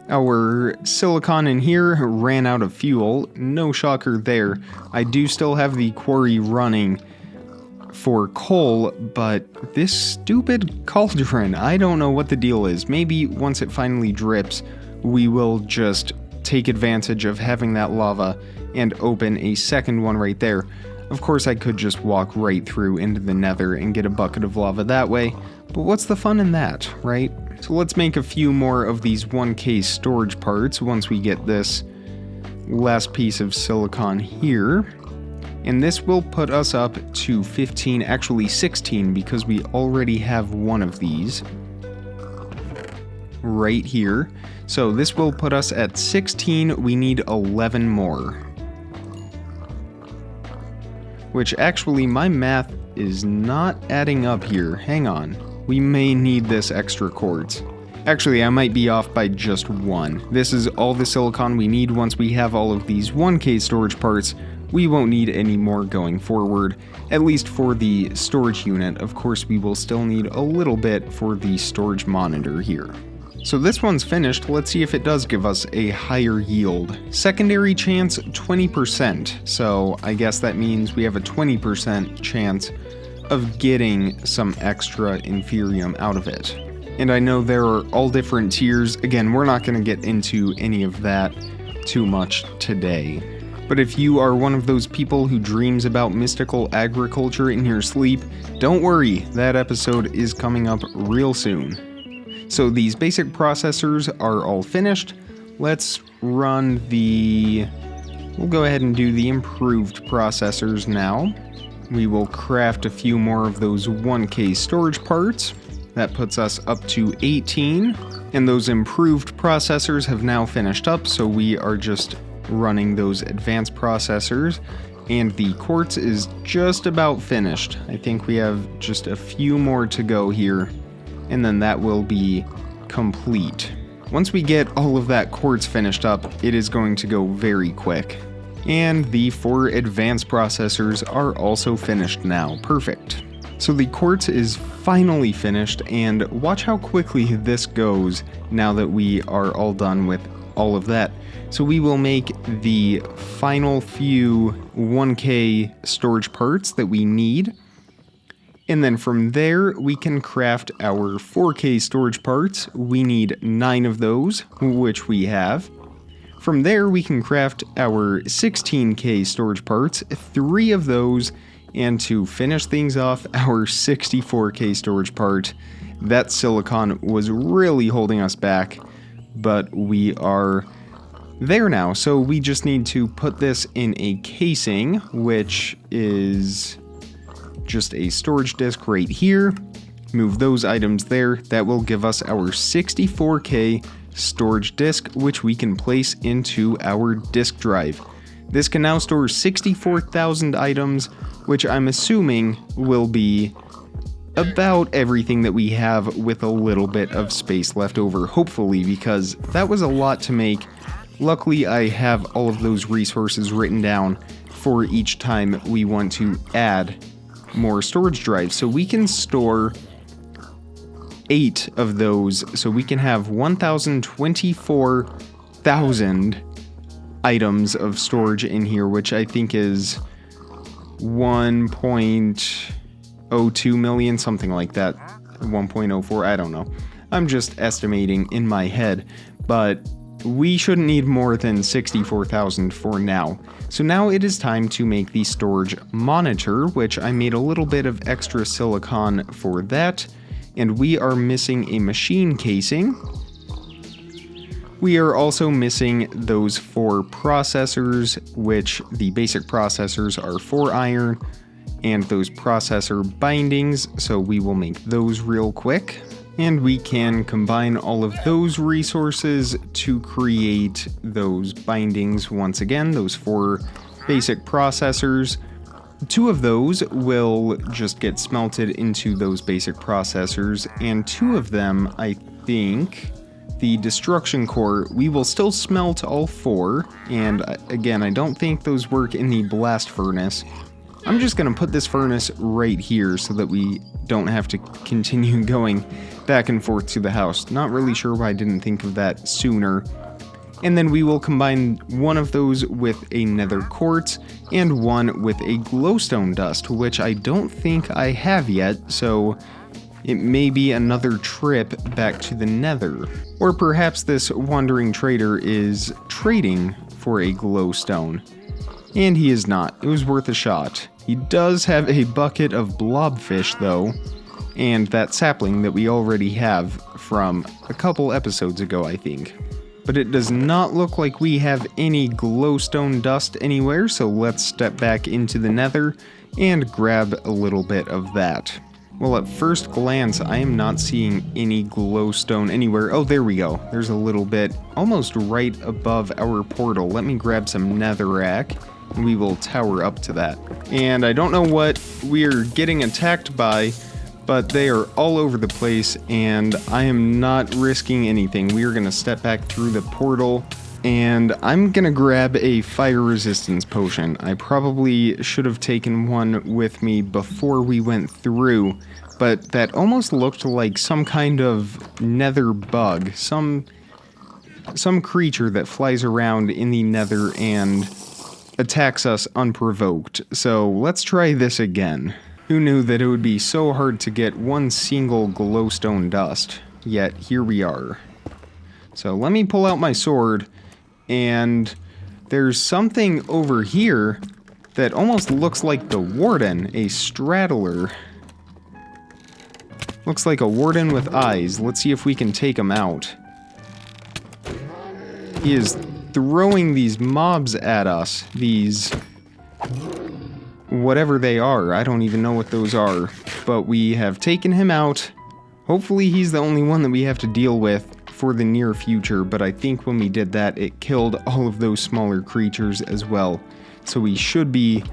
Our silicon in here ran out of fuel. No shocker there. I do still have the quarry running for coal, but this stupid cauldron, I don't know what the deal is. Maybe once it finally drips, we will just take advantage of having that lava and open a second one right there. Of course, I could just walk right through into the nether and get a bucket of lava that way, but what's the fun in that, right? So let's make a few more of these 1K storage parts once we get this last piece of silicon here. And this will put us up to 15, actually 16, because we already have one of these right here. So this will put us at 16, we need 11 more. Which actually, my math is not adding up here. Hang on. We may need this extra quartz. Actually, I might be off by just one. This is all the silicon we need. Once we have all of these 1K storage parts, we won't need any more going forward, at least for the storage unit. Of course, we will still need a little bit for the storage monitor here. So this one's finished. Let's see if it does give us a higher yield. Secondary chance, 20%. So I guess that means we have a 20% chance of getting some extra inferium out of it. And I know there are all different tiers. Again, we're not going to get into any of that too much today. But if you are one of those people who dreams about mystical agriculture in your sleep, don't worry, that episode is coming up real soon. So these basic processors are all finished. Let's run we'll go ahead and do the improved processors now. We will craft a few more of those 1K storage parts. That puts us up to 18. And those improved processors have now finished up, so we are just running those advanced processors, and the quartz is just about finished. I think we have just a few more to go here, and then that will be complete. Once we get all of that quartz finished up, it is going to go very quick. And the 4 advanced processors are also finished now. Perfect. So the quartz is finally finished, and watch how quickly this goes now that we are all done with all of that. So we will make the final few 1K storage parts that we need. And then from there, we can craft our 4K storage parts. We need 9 of those, which we have. From there, we can craft our 16K storage parts, 3 of those, and to finish things off, our 64K storage part. That silicon was really holding us back, but we are there now. So we just need to put this in a casing, which is just a storage disk right here. Move those items there. That will give us our 64K storage disk, which we can place into our disk drive. This can now store 64,000 items, which I'm assuming will be about everything that we have with a little bit of space left over, hopefully, because that was a lot to make. Luckily, I have all of those resources written down for each time we want to add more storage drives. So we can store 8 of those, so we can have 1,024,000 items of storage in here, which I think is 1.02 million, something like that. 1.04, I don't know. I'm just estimating in my head, but we shouldn't need more than 64,000 for now. So now it is time to make the storage monitor, which I made a little bit of extra silicon for that, and we are missing a machine casing. We are also missing those 4 processors, which the basic processors are 4 iron, and those processor bindings, so we will make those real quick. And we can combine all of those resources to create those bindings once again, those 4 basic processors. 2 of those will just get smelted into those basic processors, and 2 of them, I think, the destruction core, we will still smelt all 4, and again, I don't think those work in the blast furnace, I'm just going to put this furnace right here so that we don't have to continue going back and forth to the house. Not really sure why I didn't think of that sooner. And then we will combine one of those with a nether quartz and one with a glowstone dust, which I don't think I have yet, so it may be another trip back to the nether. Or perhaps this wandering trader is trading for a glowstone. And he is not. It was worth a shot. He does have a bucket of blobfish though, and that sapling that we already have from a couple episodes ago, I think. But it does not look like we have any glowstone dust anywhere, so let's step back into the nether and grab a little bit of that. Well, at first glance, I am not seeing any glowstone anywhere. Oh, there we go. There's a little bit almost right above our portal. Let me grab some netherrack, and we will tower up to that. And I don't know what we're getting attacked by, but they are all over the place, and I am not risking anything. We are going to step back through the portal, and I'm going to grab a fire resistance potion. I probably should have taken one with me before we went through, but that almost looked like some kind of nether bug, some creature that flies around in the nether and attacks us unprovoked. So let's try this again. Who knew that it would be so hard to get one single glowstone dust? Yet here we are. So let me pull out my sword, and there's something over here that almost looks like the warden, a straddler. Looks like a warden with eyes. Let's see if we can take him out. He is throwing these mobs at us, these whatever they are. I don't even know what those are, but we have taken him out. Hopefully he's the only one that we have to deal with for the near future, but I think when we did that, it killed all of those smaller creatures as well. So we should be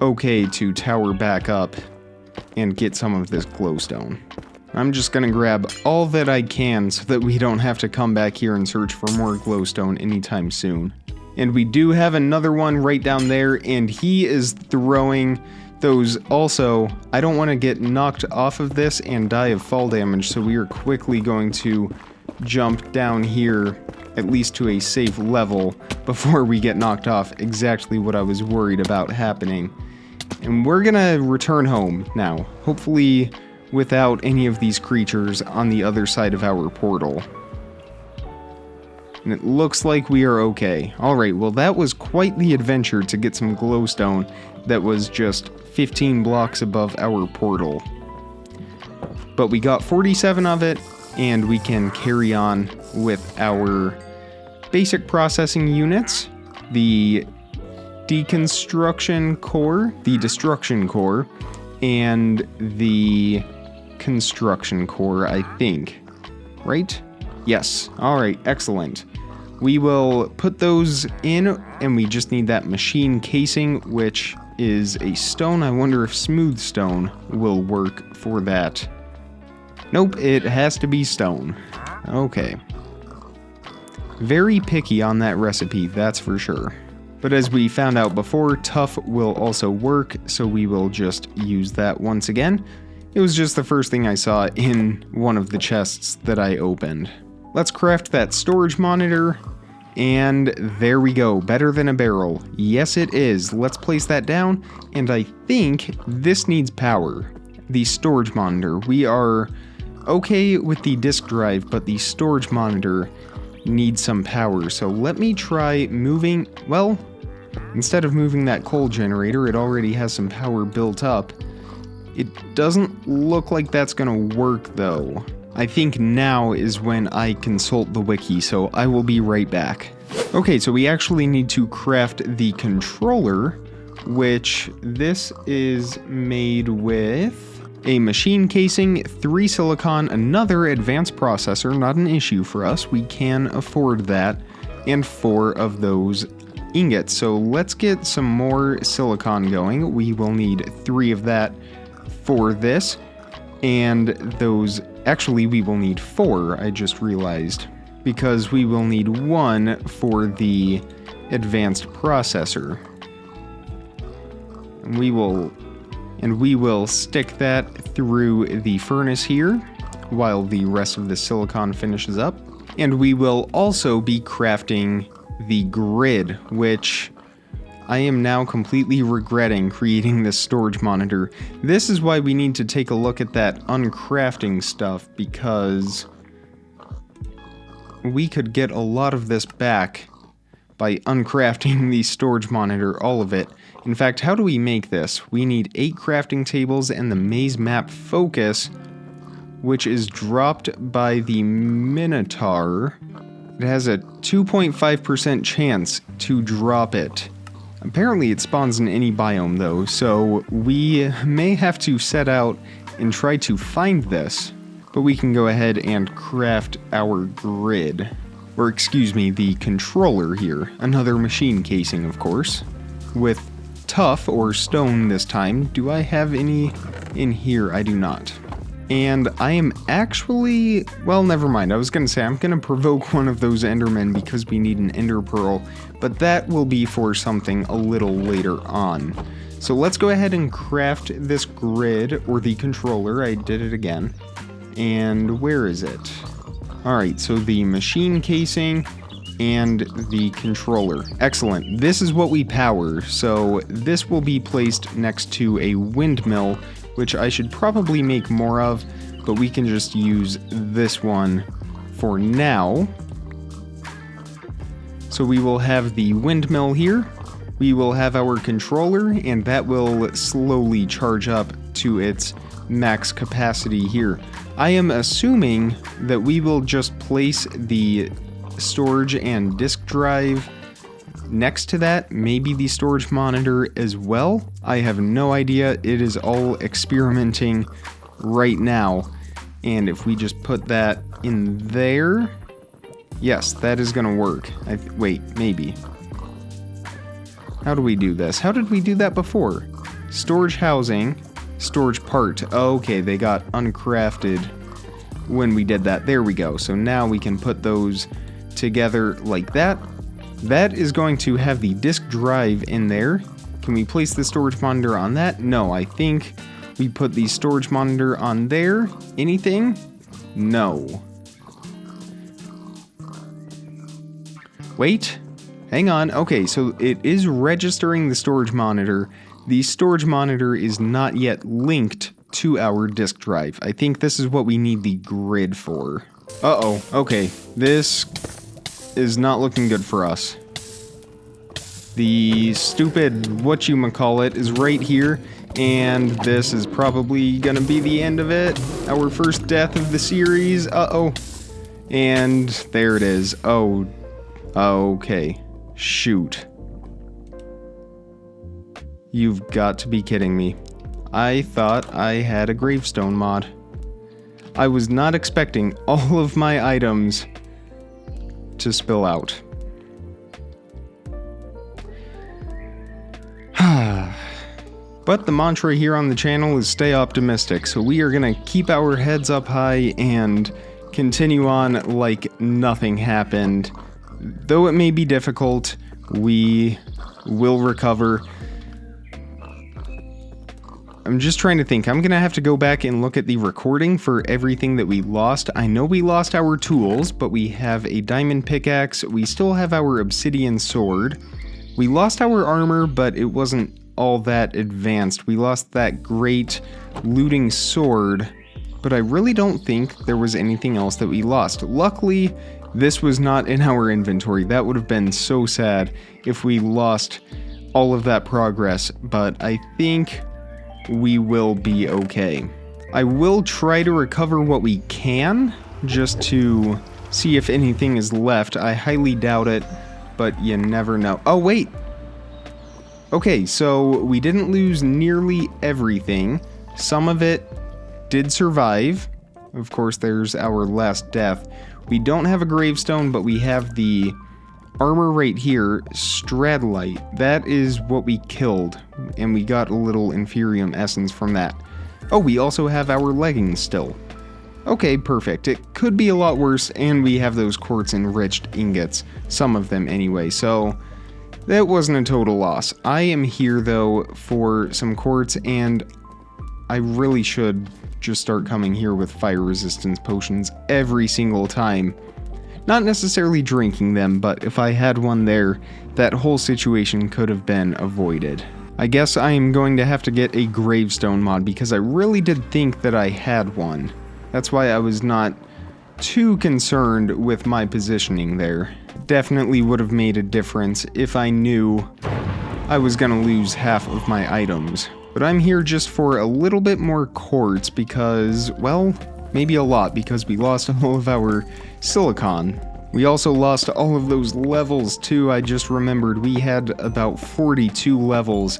okay to tower back up and get some of this glowstone. I'm just gonna grab all that I can so that we don't have to come back here and search for more glowstone anytime soon. And we do have another one right down there, and he is throwing those also. I don't want to get knocked off of this and die of fall damage, so we are quickly going to jump down here, at least to a safe level, before we get knocked off. Exactly what I was worried about happening. And we're gonna return home now, hopefully without any of these creatures on the other side of our portal. And it looks like we are okay. Alright, well that was quite the adventure to get some glowstone that was just 15 blocks above our portal. But we got 47 of it, and we can carry on with our basic processing units. The deconstruction core, the destruction core, and the construction core, I think. Right? Yes. Alright, excellent. We will put those in, and we just need that machine casing, which is a stone. I wonder if smooth stone will work for that. Nope, it has to be stone. Okay. Very picky on that recipe, that's for sure. But as we found out before, tough will also work, so we will just use that once again. It was just the first thing I saw in one of the chests that I opened. Let's craft that storage monitor, and there we go, better than a barrel. Yes it is. Let's place that down, and I think this needs power. The storage monitor. We are okay with the disk drive, but the storage monitor needs some power. So let me try moving, well, instead of moving that coal generator, it already has some power built up. It doesn't look like that's gonna work though. I think now is when I consult the wiki, so I will be right back. Okay, so we actually need to craft the controller, which this is made with a machine casing, 3 silicon, another advanced processor, not an issue for us, we can afford that, and 4 of those ingots. So let's get some more silicon going. We will need 3 of that for this, and those, actually we will need 4, I just realized, because we will need 1 for the advanced processor. We will stick that through the furnace here while the rest of the silicon finishes up. And we will also be crafting the grid, which I am now completely regretting creating this storage monitor. This is why we need to take a look at that uncrafting stuff, because we could get a lot of this back by uncrafting the storage monitor, all of it. In fact, how do we make this? We need 8 crafting tables and the maze map focus, which is dropped by the Minotaur. It has a 2.5% chance to drop it. Apparently it spawns in any biome though, so we may have to set out and try to find this, but we can go ahead and craft our grid. Or excuse me, the controller here. Another machine casing, of course, with tough or stone this time. Do I have any in here? I do not. And I am actually, well, never mind. I was going to say I'm going to provoke one of those endermen because we need an ender pearl, but that will be for something a little later on. So let's go ahead and craft this grid, or the controller. I did it again. And where is it? Alright, so the machine casing and the controller. Excellent. This is what we power, so this will be placed next to a windmill, which I should probably make more of, but we can just use this one for now. So we will have the windmill here, we will have our controller, and that will slowly charge up to its max capacity here. I am assuming that we will just place the storage and disk drive next to that, maybe the storage monitor as well. I have no idea. It is all experimenting right now. And if we just put that in there, yes, that is gonna work. Wait, maybe. How do we do this? How did we do that before? Storage housing, storage part. Okay, they got uncrafted when we did that. There we go. So now we can put those together like that. That is going to have the disk drive in there. Can we place the storage monitor on that? No, I think we put the storage monitor on there. Anything? No. Wait, hang on. Okay, so it is registering the storage monitor. The storage monitor is not yet linked to our disk drive. I think this is what we need the grid for. Uh-oh, okay. This is not looking good for us. The stupid whatchamacallit is right here, and this is probably gonna be the end of it. Our first death of the series. Uh-oh. And there it is. Oh, okay. Shoot. You've got to be kidding me. I thought I had a gravestone mod. I was not expecting all of my items to spill out. But the mantra here on the channel is stay optimistic, so we are gonna keep our heads up high and continue on like nothing happened. Though it may be difficult, we will recover. I'm just trying to think. I'm gonna have to go back and look at the recording for everything that we lost. I know we lost our tools, but we have a diamond pickaxe. We still have our obsidian sword. We lost our armor, but it wasn't all that advanced. We lost that great looting sword, but I really don't think there was anything else that we lost. Luckily, this was not in our inventory. That would have been so sad if we lost all of that progress, but I think we will be okay. I will try to recover what we can, just to see if anything is left. I highly doubt it, but you never know. Oh, wait! Okay, so we didn't lose nearly everything. Some of it did survive. Of course, there's our last death. We don't have a gravestone, but we have the armor right here, Stradlite. That is what we killed, and we got a little Inferium essence from that. Oh, we also have our leggings still. Okay, perfect. It could be a lot worse, and we have those quartz enriched ingots. Some of them anyway, so That wasn't a total loss. I am here though for some quartz, and I really should just start coming here with fire resistance potions every single time. Not necessarily drinking them, but if I had one there, that whole situation could have been avoided. I guess I am going to have to get a gravestone mod because I really did think that I had one. That's why I was not too concerned with my positioning there. Definitely would have made a difference if I knew I was gonna lose half of my items. But I'm here just for a little bit more quartz because, well, maybe a lot, because we lost all of our silicon. We also lost all of those levels too. I just remembered we had about 42 levels,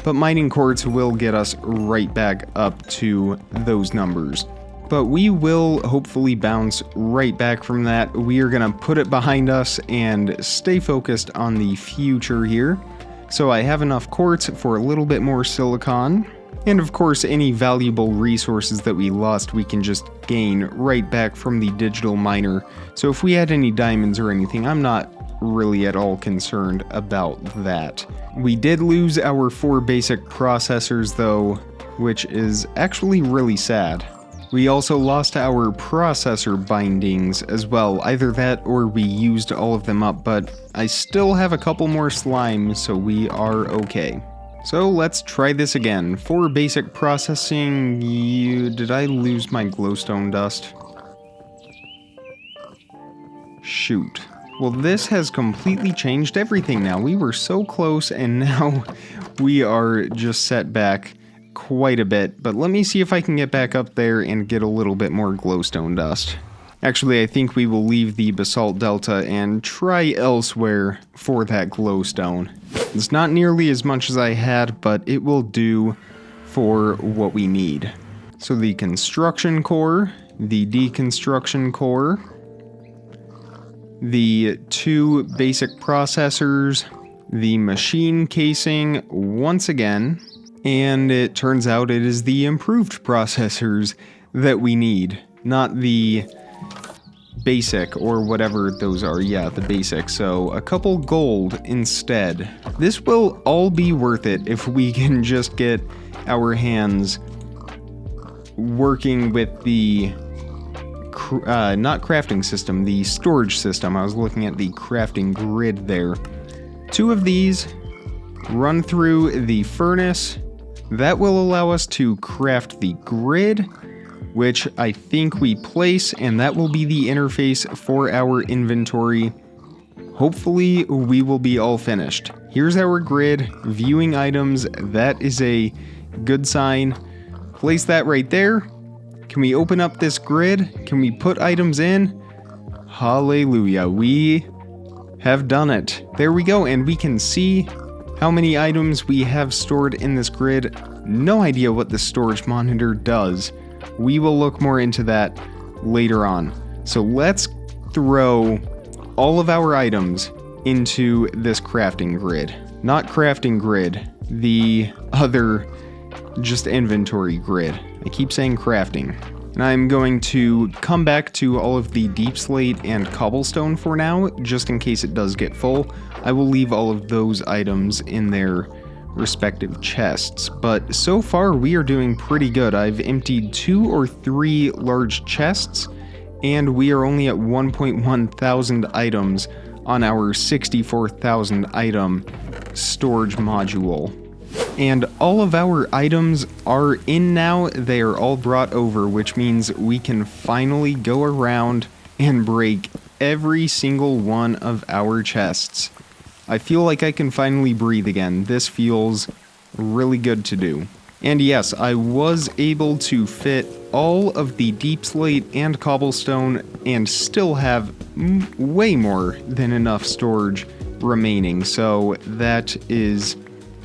but mining quartz will get us right back up to those numbers. But we will hopefully bounce right back from that. We are gonna put it behind us and stay focused on the future here. So I have enough quartz for a little bit more silicon. And of course, any valuable resources that we lost, we can just gain right back from the digital miner. So if we had any diamonds or anything, I'm not really at all concerned about that. We did lose our 4 basic processors though, which is actually really sad. We also lost our processor bindings as well. Either that or we used all of them up, but I still have a couple more slime, so we are okay. So let's try this again. 4 basic processing. Did I lose my glowstone dust? Shoot. Well, this has completely changed everything now. We were so close and now we are just set back quite a bit, but let me see if I can get back up there and get a little bit more glowstone dust. Actually, I think we will leave the basalt delta and try elsewhere for that glowstone. It's not nearly as much as I had, but it will do for what we need. So the construction core, the deconstruction core, the 2 basic processors, the machine casing once again, and it turns out it is the improved processors that we need, not the basic or whatever those are. Yeah, the basic. So a couple gold instead. This will all be worth it if we can just get our hands working with the not crafting system, the storage system. I was looking at the crafting grid there. 2 of these run through the furnace. That will allow us to craft the grid, which I think we place, and that will be the interface for our inventory. Hopefully, we will be all finished. Here's our grid, viewing items. That is a good sign. Place that right there. Can we open up this grid? Can we put items in? Hallelujah, we have done it. There we go, and we can see how many items we have stored in this grid. No idea what the storage monitor does. We will look more into that later on. So let's throw all of our items into this crafting grid. Not crafting grid, the other just inventory grid. I keep saying crafting. And I'm going to come back to all of the deep slate and cobblestone for now, just in case it does get full. I will leave all of those items in their respective chests, but so far we are doing pretty good. I've emptied 2 or 3 large chests, and we are only at 1.1 thousand items on our 64,000 item storage module. And all of our items are in now. They are all brought over, which means we can finally go around and break every single one of our chests. I feel like I can finally breathe again. This feels really good to do. And yes, I was able to fit all of the deep slate and cobblestone and still have way more than enough storage remaining. So that is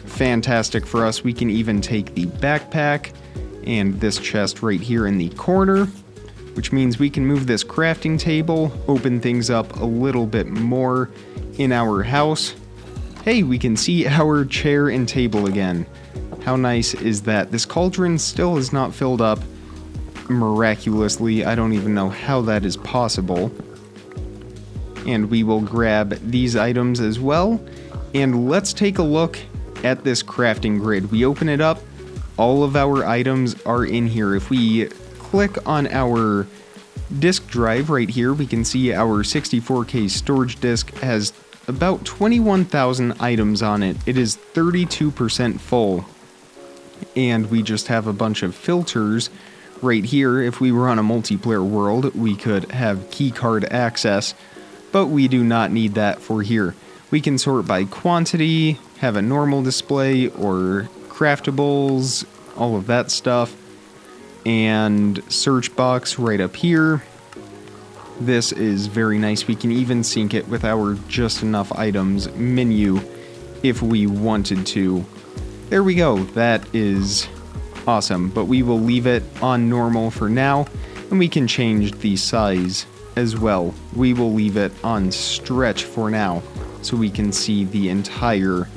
fantastic for us. We can even take the backpack and this chest right here in the corner, which means we can move this crafting table, open things up a little bit more in our house. Hey, we can see our chair and table again. How nice is that? This cauldron still is not filled up miraculously. I don't even know how that is possible. And we will grab these items as well. And let's take a look at this crafting grid. We open it up, all of our items are in here. If we click on our disk drive right here, we can see our 64K storage disk has about 21,000 items on it. It is 32% full. And we just have a bunch of filters right here. If we were on a multiplayer world, we could have keycard access, but we do not need that for here. We can sort by quantity, have a normal display, or craftables, all of that stuff. And search box right up here. This is very nice. We can even sync it with our just enough items menu if we wanted to. There we go. That is awesome, but we will leave it on normal for now, and we can change the size as well. We will leave it on stretch for now so we can see the entire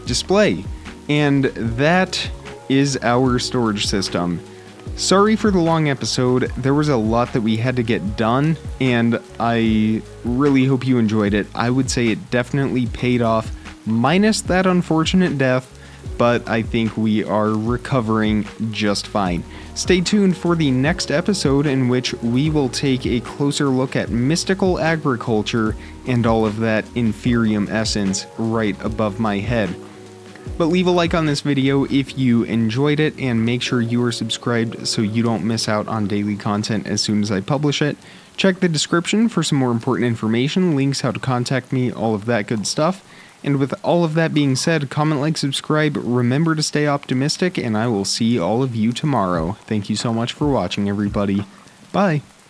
display. And that is our storage system. Sorry for the long episode. There was a lot that we had to get done, and I really hope you enjoyed it. I would say it definitely paid off, minus that unfortunate death, but I think we are recovering just fine. Stay tuned for the next episode, in which we will take a closer look at mystical agriculture and all of that inferium essence right above my head. But leave a like on this video if you enjoyed it, and make sure you are subscribed so you don't miss out on daily content as soon as I publish it. Check the description for some more important information, links, how to contact me, all of that good stuff. And with all of that being said, comment, like, subscribe, remember to stay optimistic, and I will see all of you tomorrow. Thank you so much for watching, everybody. Bye.